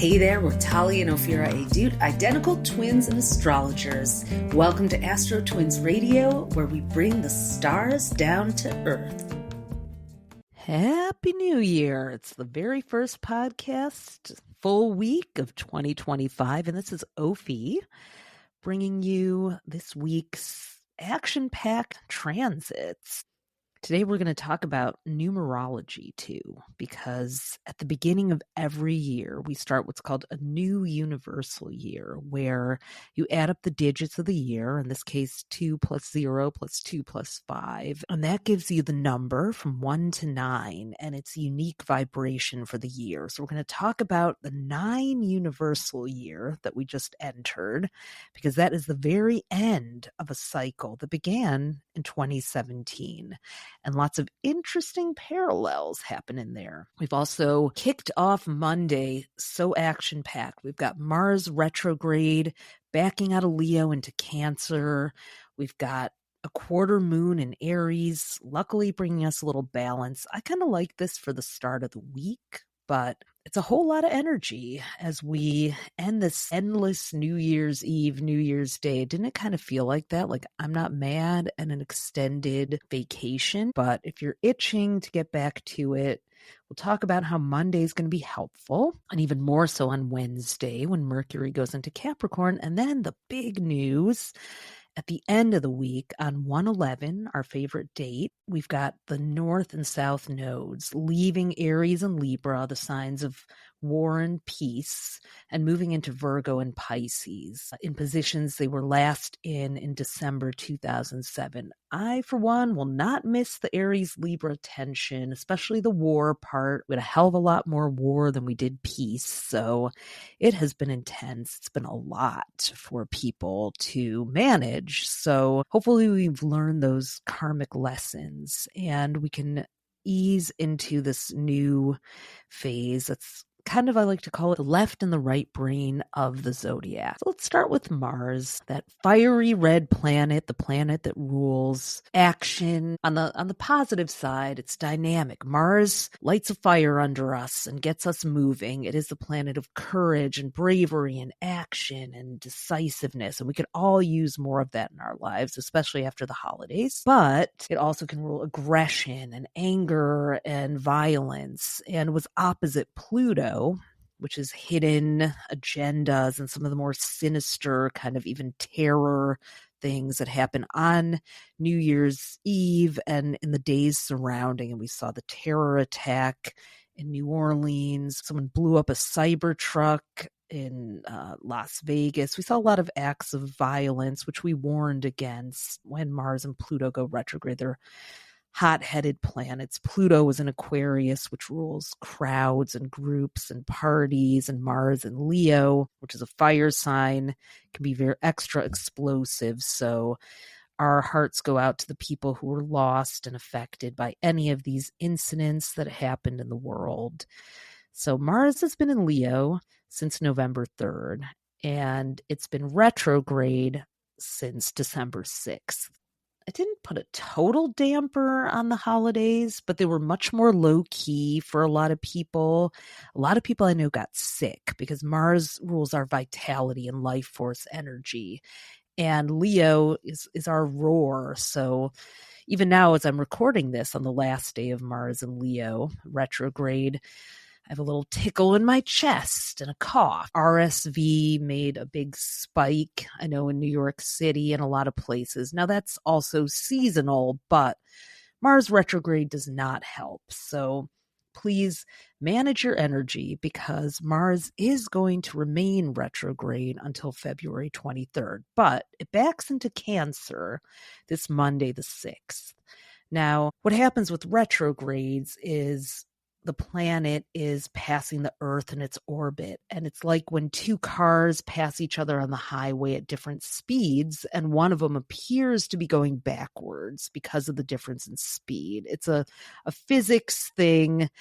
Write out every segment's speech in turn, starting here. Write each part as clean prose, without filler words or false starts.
Hey there, we're Talia and Ophira Edut, identical twins and astrologers. Welcome to AstroTwins Radio, where we bring the stars down to Earth. Happy New Year. It's the very first podcast, full week of 2025, and this is Ophi bringing you this week's action-packed transits. Today we're going to talk about numerology too, because at the beginning of every year, we start what's called a new universal year, where you add up the digits of the year, in this case 2 plus 0 plus 2 plus 5, and that gives you the number from 1 to 9 and its unique vibration for the year. So we're going to talk about the 9 universal year that we just entered, because that is the very end of a cycle that began in 2017. And lots of interesting parallels happen in there. We've also kicked off Monday so action-packed. We've got Mars retrograde backing out of Leo into Cancer. We've got a quarter moon in Aries, luckily bringing us a little balance. I kind of like this for the start of the week, but it's a whole lot of energy as we end this endless New Year's Eve, New Year's Day. Didn't it kind of feel like that? Like, I'm not mad at an extended vacation, but if you're itching to get back to it, we'll talk about how Monday is going to be helpful, and even more so on Wednesday when Mercury goes into Capricorn. And then the big news at the end of the week on 1/11, our favorite date, we've got the North and South nodes leaving Aries and Libra, the signs of war and peace, and moving into Virgo and Pisces in positions they were last in December 2007. I, for one, will not miss the Aries-Libra tension, especially the war part. We had a hell of a lot more war than we did peace, so it has been intense. It's been a lot for people to manage, so hopefully we've learned those karmic lessons and we can ease into this new phase that's kind of, I like to call it, the left and the right brain of the zodiac. So let's start with Mars, that fiery red planet, the planet that rules action. On the positive side, it's dynamic. Mars lights a fire under us and gets us moving. It is the planet of courage and bravery and action and decisiveness, and we could all use more of that in our lives, especially after the holidays. But it also can rule aggression and anger and violence, and was opposite Pluto, which is hidden agendas and some of the more sinister kind of even terror things that happen on New Year's Eve and in the days surrounding. And we saw the terror attack in New Orleans. Someone blew up a cyber truck in Las Vegas. We saw a lot of acts of violence, which we warned against when Mars and Pluto go retrograde. They're hot-headed planets. Pluto was in Aquarius, which rules crowds and groups and parties, and Mars in Leo, which is a fire sign, can be very extra explosive. So our hearts go out to the people who were lost and affected by any of these incidents that happened in the world. So Mars has been in Leo since November 3rd, and it's been retrograde since December 6th. I didn't put a total damper on the holidays, but they were much more low-key for a lot of people. A lot of people I know got sick because Mars rules our vitality and life force energy. And Leo is our roar. So even now, as I'm recording this on the last day of Mars and Leo retrograde, I have a little tickle in my chest and a cough. RSV made a big spike, I know, in New York City and a lot of places. Now, that's also seasonal, but Mars retrograde does not help. So please manage your energy, because Mars is going to remain retrograde until February 23rd. But it backs into Cancer this Monday, the 6th. Now, what happens with retrogrades is the planet is passing the Earth in its orbit. And it's like when two cars pass each other on the highway at different speeds, and one of them appears to be going backwards because of the difference in speed. It's a physics thing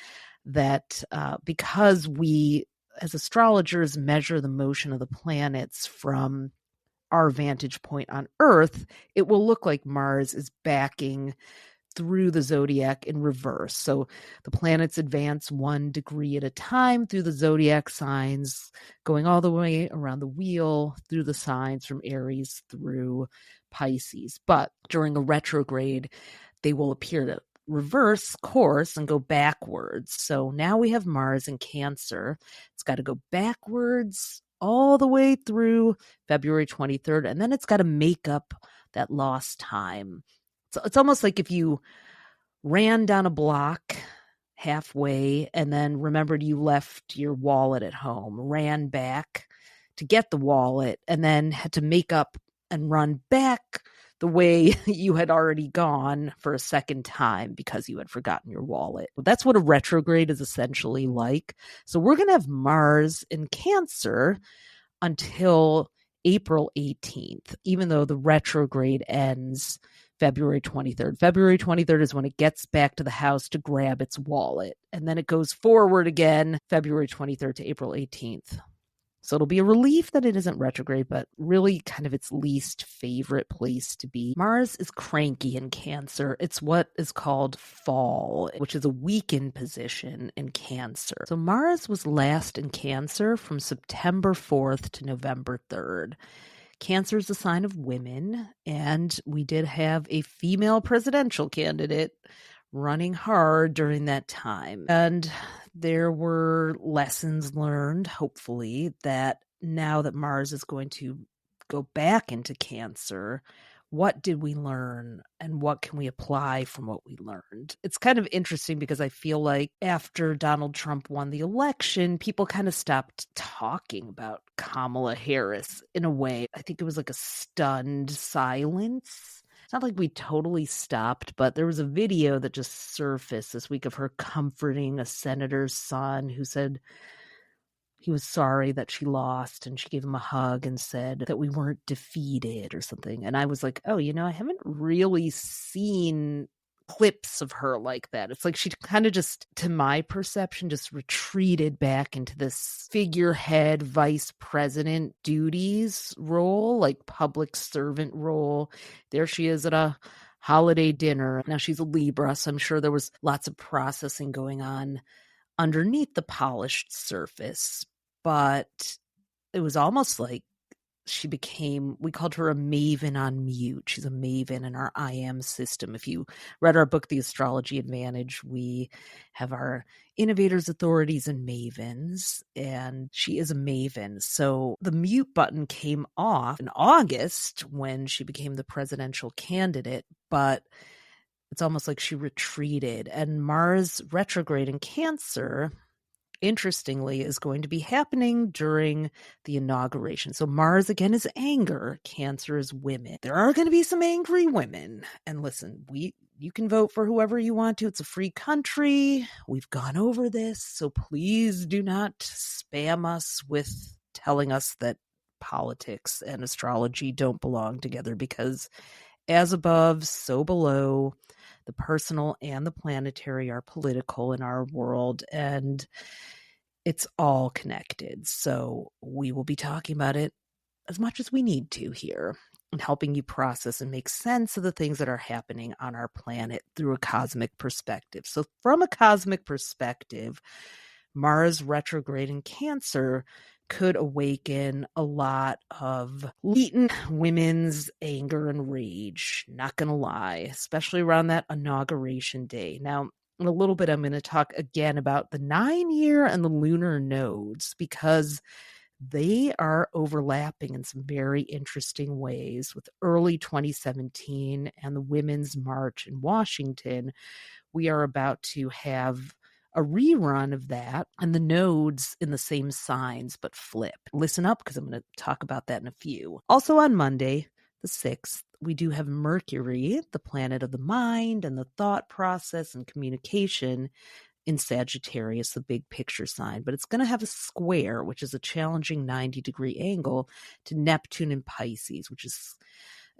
that because we, as astrologers, measure the motion of the planets from our vantage point on Earth, it will look like Mars is backing through the zodiac in reverse. So the planets advance 1 degree at a time through the zodiac signs, going all the way around the wheel through the signs from Aries through Pisces. But during a retrograde, they will appear to reverse course and go backwards. So now we have Mars in Cancer. It's got to go backwards all the way through February 23rd, and then it's got to make up that lost time. So it's almost like if you ran down a block halfway and then remembered you left your wallet at home, ran back to get the wallet, and then had to make up and run back the way you had already gone for a second time because you had forgotten your wallet. That's what a retrograde is essentially like. So we're going to have Mars in Cancer until April 18th, even though the retrograde ends February 23rd. February 23rd is when it gets back to the house to grab its wallet. And then it goes forward again, February 23rd to April 18th. So it'll be a relief that it isn't retrograde, but really kind of its least favorite place to be. Mars is cranky in Cancer. It's what is called fall, which is a weakened position in Cancer. So Mars was last in Cancer from September 4th to November 3rd. Cancer is a sign of women, and we did have a female presidential candidate running hard during that time. And there were lessons learned, hopefully, that now that Mars is going to go back into Cancer, what did we learn and what can we apply from what we learned? It's kind of interesting because I feel like after Donald Trump won the election, people kind of stopped talking about Kamala Harris in a way. I think it was like a stunned silence. It's not like we totally stopped, but there was a video that just surfaced this week of her comforting a senator's son who said he was sorry that she lost, and she gave him a hug and said that we weren't defeated or something. And I was like, oh, I haven't really seen clips of her like that. It's like she kind of just, to my perception, just retreated back into this figurehead vice president duties role, like public servant role. There she is at a holiday dinner. Now she's a Libra, so I'm sure there was lots of processing going on underneath the polished surface, but it was almost like we called her a maven on mute. She's a maven in our I am system. If you read our book, The Astrology Advantage, we have our innovators, authorities, and mavens, and she is a maven. So the mute button came off in August when she became the presidential candidate, but it's almost like she retreated. And Mars retrograde in Cancer, interestingly, is going to be happening during the inauguration. So Mars, again, is anger. Cancer is women. There are going to be some angry women. And listen, you can vote for whoever you want to. It's a free country. We've gone over this. So please do not spam us with telling us that politics and astrology don't belong together, because as above, so below. The personal and the planetary are political in our world, and it's all connected. So we will be talking about it as much as we need to here, and helping you process and make sense of the things that are happening on our planet through a cosmic perspective. So from a cosmic perspective, Mars retrograde in Cancer could awaken a lot of latent women's anger and rage, not going to lie, especially around that inauguration day. Now, in a little bit, I'm going to talk again about the 9-year and the lunar nodes, because they are overlapping in some very interesting ways with early 2017 and the Women's March in Washington. We are about to have a rerun of that, and the nodes in the same signs but flip. Listen up, because I'm going to talk about that in a few. Also on Monday, the 6th, we do have Mercury, the planet of the mind and the thought process and communication, in Sagittarius, the big picture sign. But it's going to have a square, which is a challenging 90-degree angle, to Neptune in Pisces, which is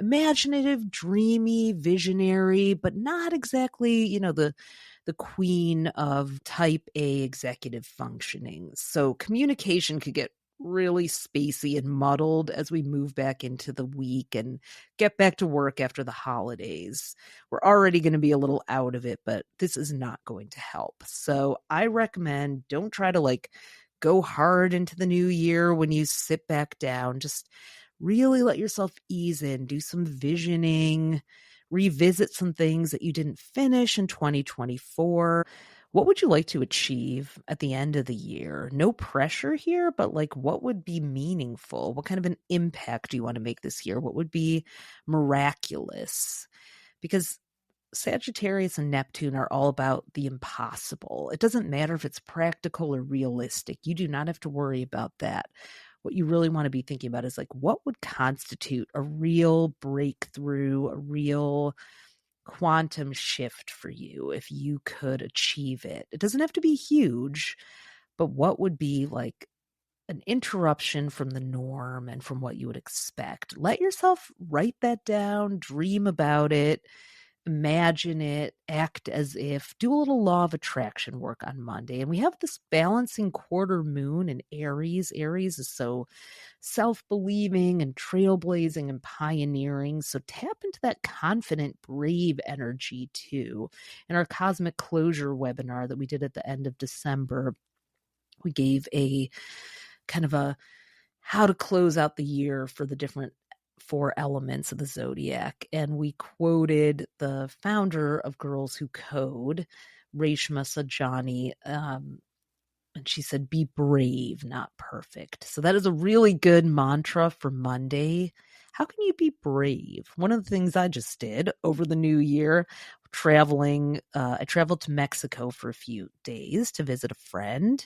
imaginative, dreamy, visionary, but not exactly, the queen of type A executive functioning. So communication could get really spacey and muddled as we move back into the week and get back to work after the holidays. We're already going to be a little out of it, but this is not going to help. So I recommend don't try to go hard into the new year when you sit back down. Just really let yourself ease in, do some visioning, revisit some things that you didn't finish in 2024. What would you like to achieve at the end of the year? No pressure here, but what would be meaningful? What kind of an impact do you want to make this year? What would be miraculous? Because Sagittarius and Neptune are all about the impossible. It doesn't matter if it's practical or realistic. You do not have to worry about that. What you really want to be thinking about is what would constitute a real breakthrough, a real quantum shift for you if you could achieve it. It doesn't have to be huge, but what would be an interruption from the norm and from what you would expect? Let yourself write that down, dream about it, imagine it, act as if, do a little law of attraction work on Monday. And we have this balancing quarter moon in Aries. Aries is so self-believing and trailblazing and pioneering. So tap into that confident, brave energy too. In our Cosmic Closure webinar that we did at the end of December, we gave a kind of a how to close out the year for the different 4 elements of the zodiac. And we quoted the founder of Girls Who Code, Reshma Sajani, and she said, be brave, not perfect. So that is a really good mantra for Monday. How can you be brave? One of the things I just did over the new year, I traveled to Mexico for a few days to visit a friend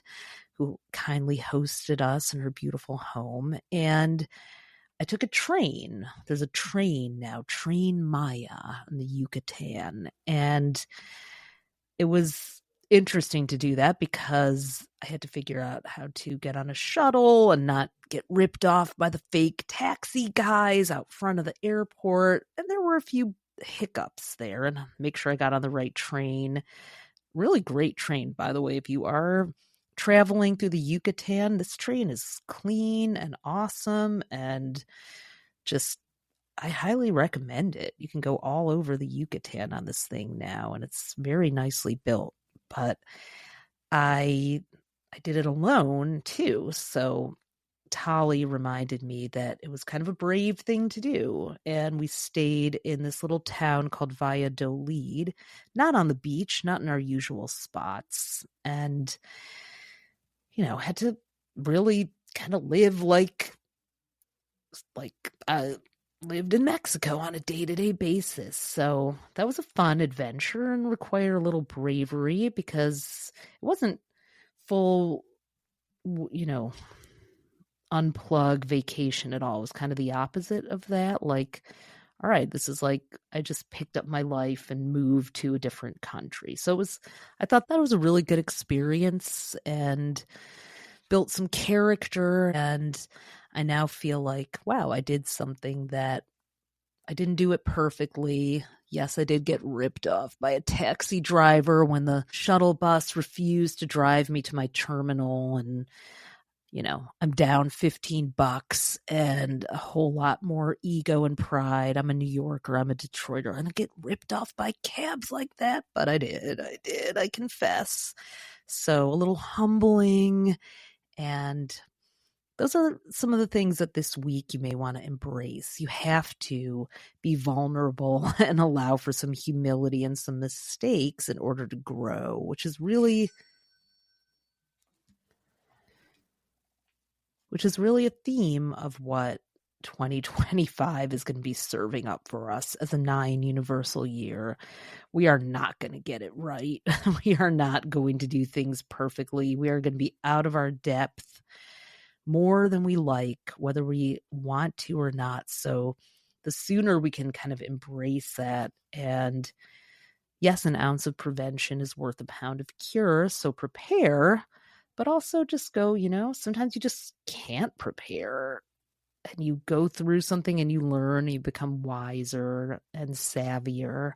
who kindly hosted us in her beautiful home. And I took a train. There's a train now, Train Maya in the Yucatan. And it was interesting to do that because I had to figure out how to get on a shuttle and not get ripped off by the fake taxi guys out front of the airport. And there were a few hiccups there, and make sure I got on the right train. Really great train, by the way. If you are traveling through the Yucatan, this train is clean and awesome, and just I highly recommend it. You can go all over the Yucatan on this thing now, and it's very nicely built. But I did it alone too, so Tali reminded me that it was kind of a brave thing to do. And we stayed in this little town called Valladolid, not on the beach, not in our usual spots. And, had to really kind of live like I lived in Mexico on a day-to-day basis. So that was a fun adventure and required a little bravery because it wasn't full, unplug vacation at all. It was kind of the opposite of that. All right, this is I just picked up my life and moved to a different country. So I thought that was a really good experience and built some character. And I now feel wow, I did something that I didn't do it perfectly. Yes, I did get ripped off by a taxi driver when the shuttle bus refused to drive me to my terminal, and I'm down $15 and a whole lot more ego and pride. I'm a New Yorker, I'm a Detroiter, and I get ripped off by cabs like that. But I did, I confess. So a little humbling. And those are some of the things that this week you may want to embrace. You have to be vulnerable and allow for some humility and some mistakes in order to grow, which is really a theme of what 2025 is going to be serving up for us as a 9 universal year. We are not going to get it right. We are not going to do things perfectly. We are going to be out of our depth more than we like, whether we want to or not. So the sooner we can kind of embrace that, and yes, an ounce of prevention is worth a pound of cure. So prepare, but also just go, sometimes you just can't prepare, and you go through something and you learn, and you become wiser and savvier.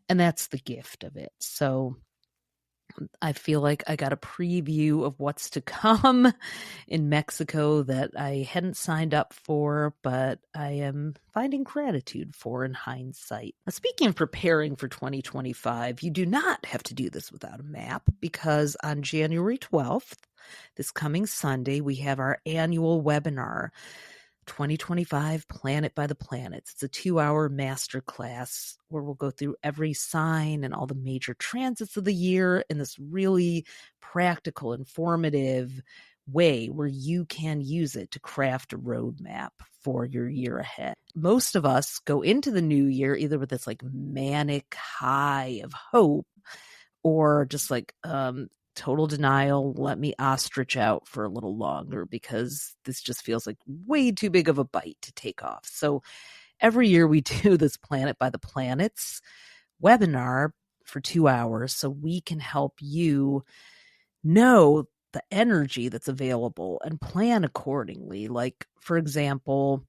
And that's the gift of it. So I feel like I got a preview of what's to come in Mexico that I hadn't signed up for, but I am finding gratitude for in hindsight. Now, speaking of preparing for 2025, you do not have to do this without a map, because on January 12th, this coming Sunday, we have our annual webinar, 2025 Planet by the Planets. It's a 2-hour masterclass where we'll go through every sign and all the major transits of the year in this really practical, informative way where you can use it to craft a roadmap for your year ahead. Most of us go into the new year either with this like manic high of hope, or just like total denial, let me ostrich out for a little longer because this just feels like way too big of a bite to take off. So every year we do this Planet by the Planets webinar for 2 hours so we can help you know the energy that's available and plan accordingly. Like, for example,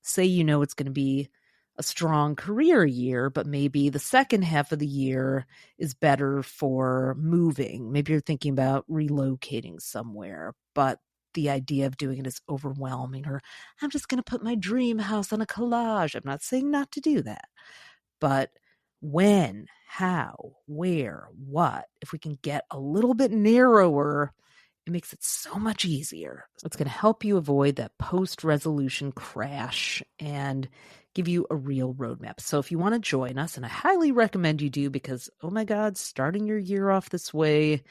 say it's going to be a strong career year, but maybe the second half of the year is better for moving. Maybe you're thinking about relocating somewhere, but the idea of doing it is overwhelming, or I'm just going to put my dream house on a collage. I'm not saying not to do that, but when, how, where, what, if we can get a little bit narrower, it makes it so much easier. It's going to help you avoid that post-resolution crash and give you a real roadmap. So if you want to join us, and I highly recommend you do, because, oh my God, starting your year off this way,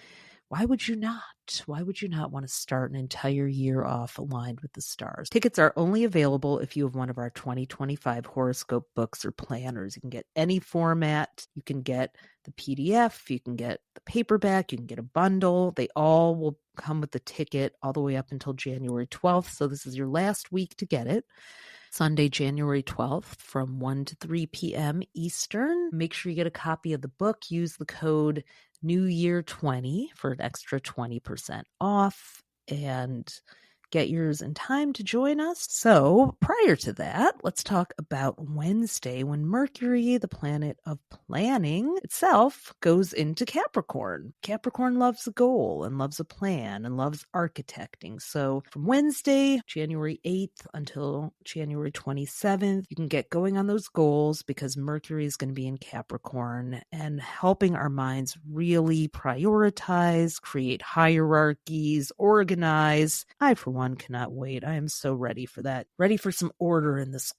why would you not? Why would you not want to start an entire year off aligned with the stars? Tickets are only available if you have one of our 2025 horoscope books or planners. You can get any format. You can get the PDF. You can get the paperback. You can get a bundle. They all will come with the ticket all the way up until January 12th. So this is your last week to get it. Sunday, January 12th from 1 to 3 p.m. Eastern. Make sure you get a copy of the book. Use the code NEWYEAR20 for an extra 20% off, and get yours in time to join us. So prior to that, let's talk about Wednesday, when Mercury, the planet of planning itself, goes into Capricorn. Capricorn loves a goal and loves a plan and loves architecting. So from Wednesday, January 8th until January 27th, you can get going on those goals, because Mercury is going to be in Capricorn and helping our minds really prioritize, create hierarchies, organize. I, for one, cannot wait. I am so ready for that. Ready for some order in this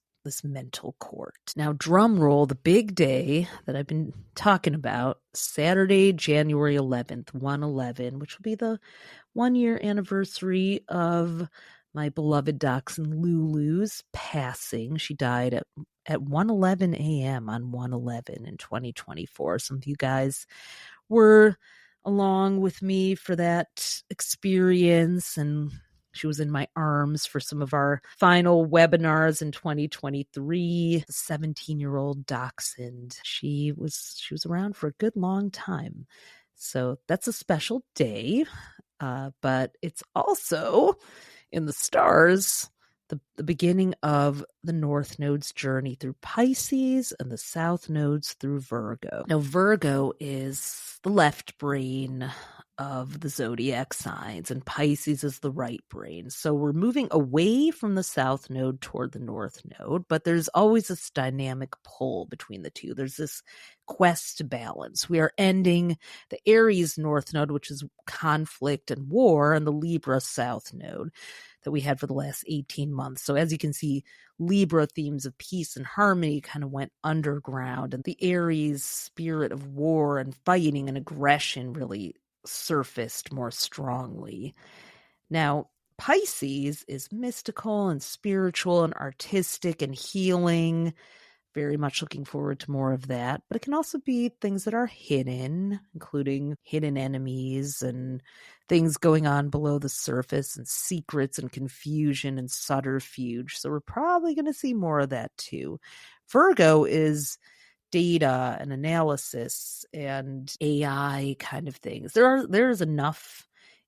mental court. Now, drum roll, the big day that I've been talking about, Saturday, January 11th, 111, which will be the 1-year anniversary of my beloved dachshund Lulu's passing. She died at 1:11 a.m. on 1/11 in 2024. Some of you guys were along with me for that experience, and she was in my arms for some of our final webinars in 2023. The 17-year-old dachshund. She was around for a good long time. So that's a special day, but it's also in the stars the beginning of the North Node's journey through Pisces and the South Node's through Virgo. Now, Virgo is the left brain of the zodiac signs, and Pisces is the right brain. So we're moving away from the South Node toward the North Node, but there's always this dynamic pull between the two. There's this quest to balance. We are ending the Aries North Node, which is conflict and war, and the Libra South Node that we had for the last 18 months. So as you can see, Libra themes of peace and harmony kind of went underground, and the Aries spirit of war and fighting and aggression really surfaced more strongly. Now, Pisces is mystical and spiritual and artistic and healing. Very much looking forward to more of that. But it can also be things that are hidden, including hidden enemies and things going on below the surface, and secrets and confusion and subterfuge. So we're probably going to see more of that too. Virgo is data and analysis and AI kind of things. There's enough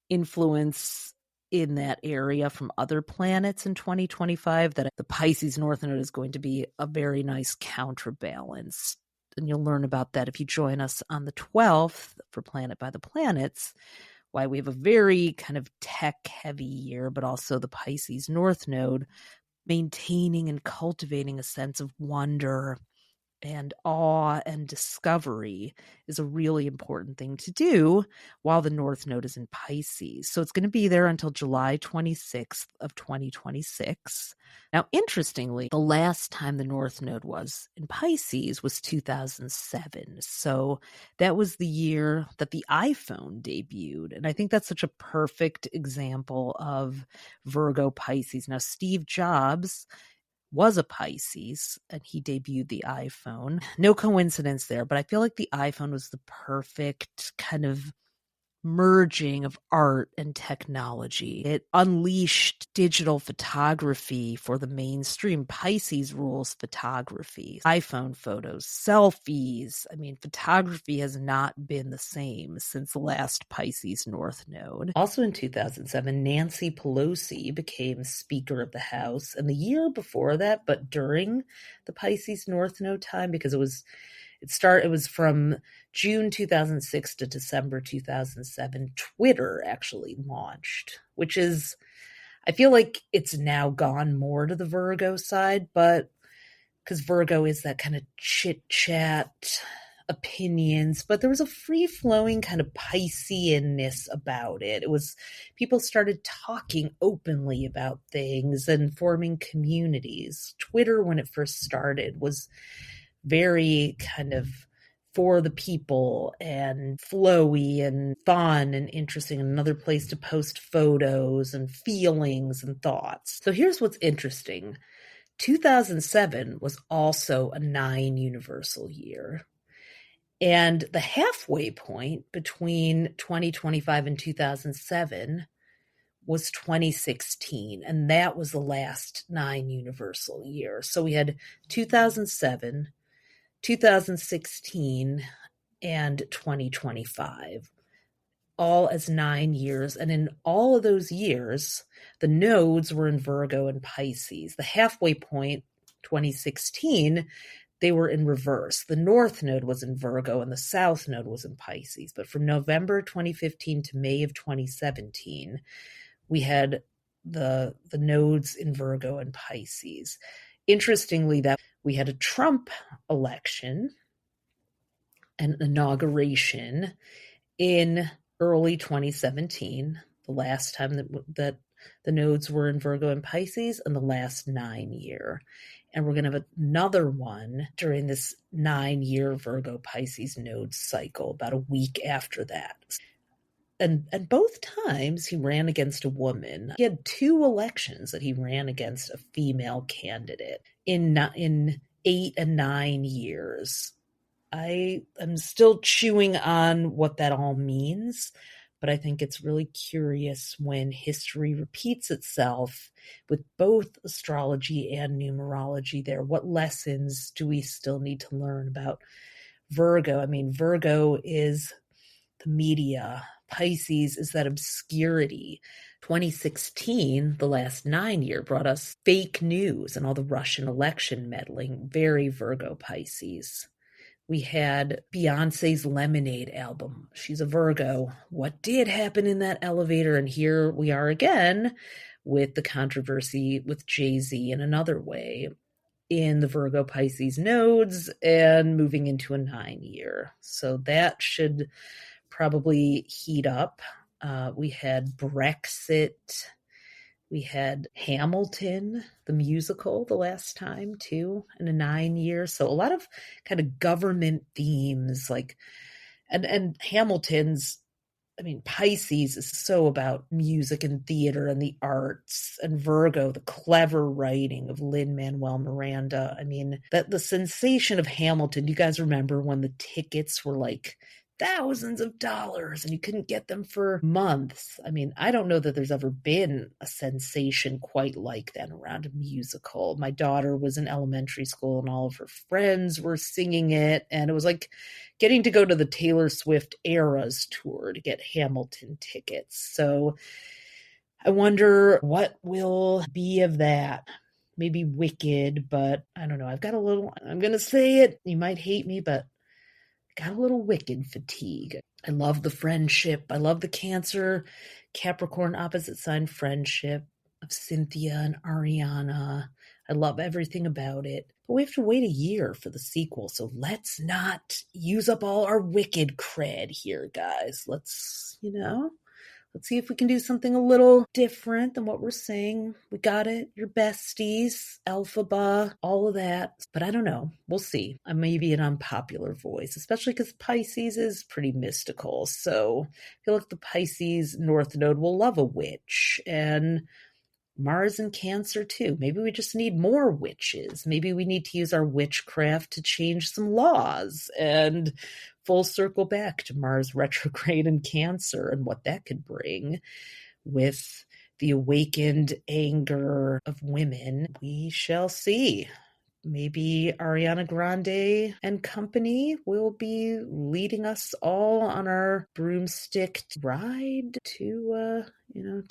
influence in that area from other planets in 2025 that the Pisces North Node is going to be a very nice counterbalance and you'll learn about that if you join us on the 12th for Planet by the Planets, why we have a very kind of tech-heavy year, but also the Pisces North Node maintaining and cultivating a sense of wonder and awe and discovery is a really important thing to do while the North Node is in Pisces. So it's going to be there until July 26th of 2026. Now, interestingly, the last time the North Node was in Pisces was 2007. So that was the year that the iPhone debuted. And I think that's such a perfect example of Virgo Pisces. Now, Steve Jobs was a Pisces, and he debuted the iPhone. No coincidence there, but I feel like the iPhone was the perfect kind of merging of art and technology. It unleashed digital photography for the mainstream. Pisces rules photography, iPhone photos, selfies. I mean, photography has not been the same since the last Pisces North Node. Also in 2007, Nancy Pelosi became Speaker of the House. And the year before that, but during the Pisces North Node time, because it was from June 2006 to December 2007, Twitter actually launched, which is, I feel like it's now gone more to the Virgo side, but because Virgo is that kind of chit chat, opinions, but there was a free flowing kind of Pisceanness about it. It was, people started talking openly about things and forming communities. Twitter, when it first started, was very kind of for the people and flowy and fun and interesting, and another place to post photos and feelings and thoughts. So here's what's interesting. 2007 was also a 9 universal year. And the halfway point between 2025 and 2007 was 2016. And that was the last 9 universal year. So we had 2007, 2016, and 2025, all as 9 years. And in all of those years, the nodes were in Virgo and Pisces. The halfway point, 2016, they were in reverse. The North Node was in Virgo and the South Node was in Pisces. But from November 2015 to May of 2017, we had the nodes in Virgo and Pisces. Interestingly, that we had a Trump election, an inauguration in early 2017, the last time that the nodes were in Virgo and Pisces, and the last 9 year. And we're going to have another one during this 9-year Virgo Pisces node cycle, about a week after that. And both times he ran against a woman. He had 2 elections that he ran against a female candidate in 8 and 9 years. I am still chewing on what that all means, but I think it's really curious when history repeats itself with both astrology and numerology there. What lessons do we still need to learn about Virgo? I mean, Virgo is the media. Pisces is that obscurity. 2016, the last 9 year, brought us fake news and all the Russian election meddling, very Virgo Pisces. We had Beyonce's Lemonade album. She's a Virgo. What did happen in that elevator? And here we are again with the controversy with Jay-Z in another way in the Virgo Pisces nodes and moving into a 9 year. So that should probably heat up. We had Brexit. We had Hamilton, the musical, the last time too, in a 9 year. So a lot of kind of government themes, like, and Hamilton's, I mean, Pisces is so about music and theater and the arts, and Virgo, the clever writing of Lin-Manuel Miranda. I mean, that the sensation of Hamilton, do you guys remember when the tickets were like thousands of dollars and you couldn't get them for months? I mean, I don't know that there's ever been a sensation quite like that around a musical. My daughter was in elementary school and all of her friends were singing it, and it was like getting to go to the Taylor Swift Eras tour to get Hamilton tickets. So I wonder what will be of that. maybe wicked, but I don't know. I'm going to say it. You might hate me, but got a little wicked fatigue. I love the friendship. I love the Cancer, Capricorn opposite sign friendship of Cynthia and Ariana. I love everything about it. But we have to wait a year for the sequel, so let's not use up all our wicked cred here, guys. Let's see if we can do something a little different than what we're saying. We got it. Your besties, Alphaba, all of that. But I don't know. We'll see. I may be an unpopular voice, especially because Pisces is pretty mystical. So I feel like the Pisces North Node will love a witch. And Mars and Cancer too. Maybe we just need more witches. Maybe we need to use our witchcraft to change some laws and full circle back to Mars retrograde in Cancer and what that could bring with the awakened anger of women. We shall see. Maybe Ariana Grande and company will be leading us all on our broomstick ride to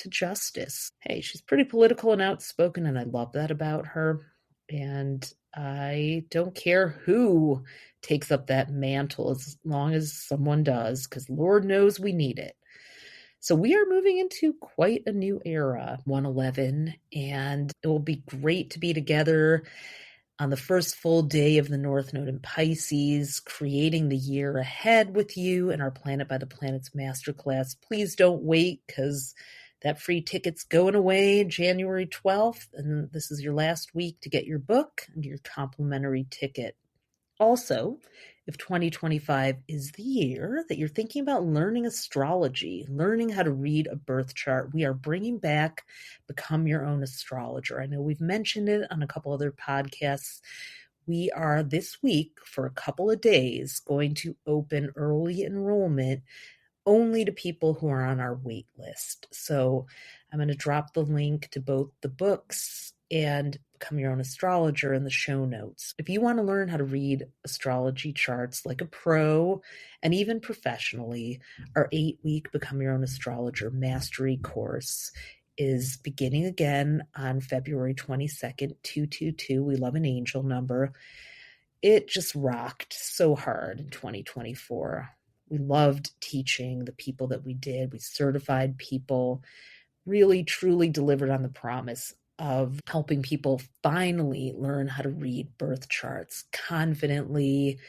justice. Hey, she's pretty political and outspoken, and I love that about her. And I don't care who takes up that mantle as long as someone does, because Lord knows we need it. So we are moving into quite a new era, 111, and it will be great to be together on the first full day of the North Node in Pisces, creating the year ahead with you in our Planet by the Planets Masterclass. Please don't wait, because that free ticket's going away January 12th, and this is your last week to get your book and your complimentary ticket. Also, if 2025 is the year that you're thinking about learning astrology, learning how to read a birth chart, we are bringing back Become Your Own Astrologer. I know we've mentioned it on a couple other podcasts. We are this week, for a couple of days, going to open early enrollment only to people who are on our wait list. So I'm going to drop the link to both the books and Become Your Own Astrologer in the show notes. If you want to learn how to read astrology charts like a pro and even professionally, our 8-week Become Your Own Astrologer Mastery course is beginning again on February 22nd, 222. We love an angel number. It just rocked so hard in 2024. We loved teaching the people that we did. We certified people, really, truly delivered on the promise of helping people finally learn how to read birth charts confidently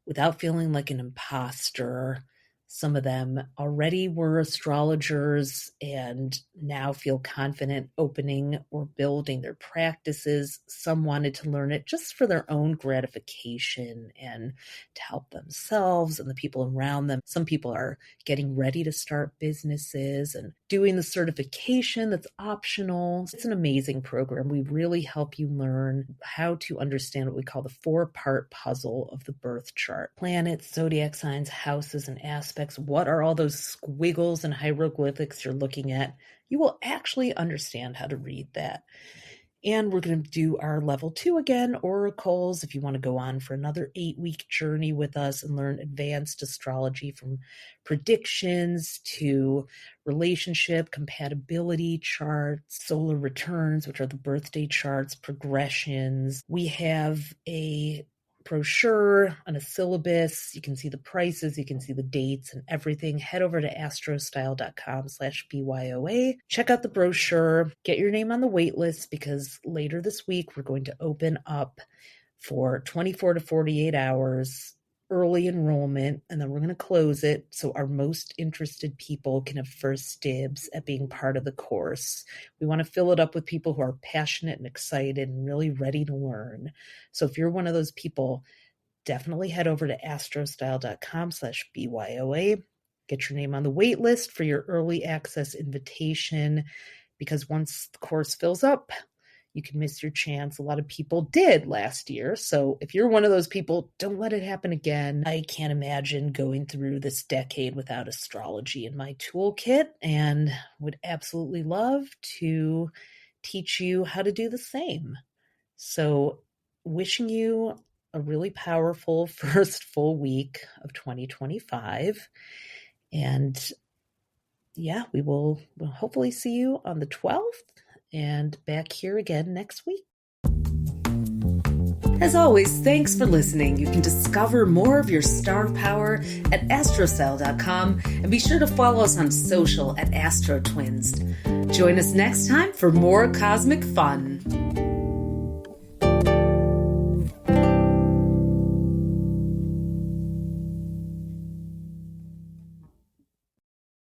without feeling like an imposter. Some of them already were astrologers and now feel confident opening or building their practices. Some wanted to learn it just for their own gratification and to help themselves and the people around them. Some people are getting ready to start businesses and doing the certification that's optional. It's an amazing program. We really help you learn how to understand what we call the 4-part puzzle of the birth chart. Planets, zodiac signs, houses, and aspects. What are all those squiggles and hieroglyphics you're looking at? You will actually understand how to read that. And we're going to do our level 2 again, oracles, if you want to go on for another 8-week journey with us and learn advanced astrology from predictions to relationship, compatibility charts, solar returns, which are the birthday charts, progressions. We have a brochure and a syllabus. You can see the prices, you can see the dates and everything. Head over to astrostyle.com/BYOA. Check out the brochure, get your name on the wait list, because later this week we're going to open up for 24 to 48 hours early enrollment, and then we're going to close it so our most interested people can have first dibs at being part of the course. We want to fill it up with people who are passionate and excited and really ready to learn. So if you're one of those people, definitely head over to astrostyle.com/BYOA. Get your name on the wait list for your early access invitation, because once the course fills up, you can miss your chance. A lot of people did last year. So if you're one of those people, don't let it happen again. I can't imagine going through this decade without astrology in my toolkit, and would absolutely love to teach you how to do the same. So wishing you a really powerful first full week of 2025. And yeah, we'll hopefully see you on the 12th and back here again next week. As always, thanks for listening. You can discover more of your star power at astrocell.com and be sure to follow us on social at AstroTwins. Join us next time for more cosmic fun.